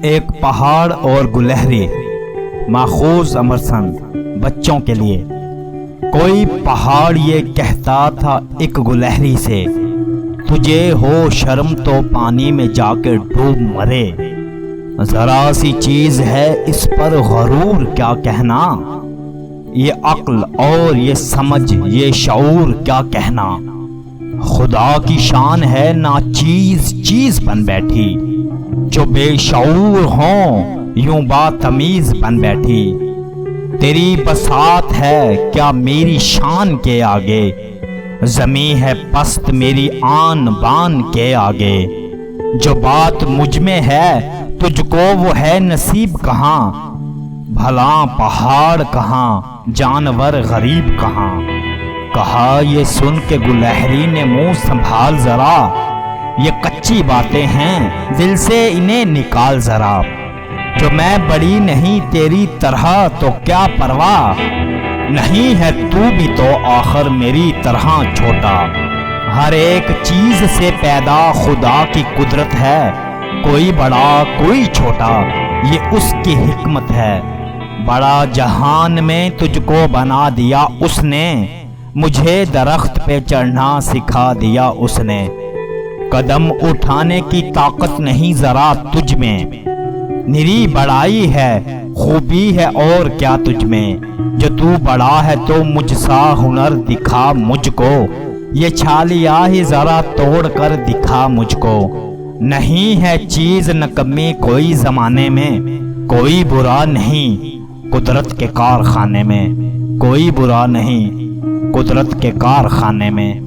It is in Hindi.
एक पहाड़ और गुलहरी, माखूज अमरसन बच्चों के लिए। कोई पहाड़ ये कहता था एक गुलहरी से, तुझे हो शर्म तो पानी में जाकर डूब मरे। जरा सी चीज है इस पर गरूर क्या कहना, ये अक्ल और ये समझ ये शऊर क्या कहना। खुदा की शान है ना चीज चीज बन बैठी, जो बेशऊर हों यूं बातमीज बन बैठी। तेरी बसात है क्या मेरी शान के आगे, ज़मी है पस्त मेरी आन बान के आगे। जो बात मुझ में है तुझको वो है नसीब कहाँ, भला पहाड़ कहाँ जानवर गरीब कहाँ। कहा ये सुन के गुलहरी ने मुंह संभाल जरा, ये कच्ची बातें हैं दिल से इन्हें निकाल जरा। जो मैं बड़ी नहीं तेरी तरह तो क्या परवाह, नहीं है तू भी तो आखिर मेरी तरह छोटा। हर एक चीज से पैदा खुदा की कुदरत है, कोई बड़ा कोई छोटा ये उसकी हिकमत है। बड़ा जहान में तुझको बना दिया उसने, मुझे दरख्त पे चढ़ना सिखा दिया उसने। कदम उठाने की ताकत नहीं जरा तुझ में, निरी बड़ाई है खूबी है और क्या तुझ में। जो तू बड़ा है तो मुझसा हुनर दिखा मुझको, ये छालिया ही जरा तोड़ कर दिखा मुझको। नहीं है चीज नकम्मी कोई जमाने में, कोई बुरा नहीं कुदरत के कारखाने में, कोई बुरा नहीं कुदरत के कारखाने में।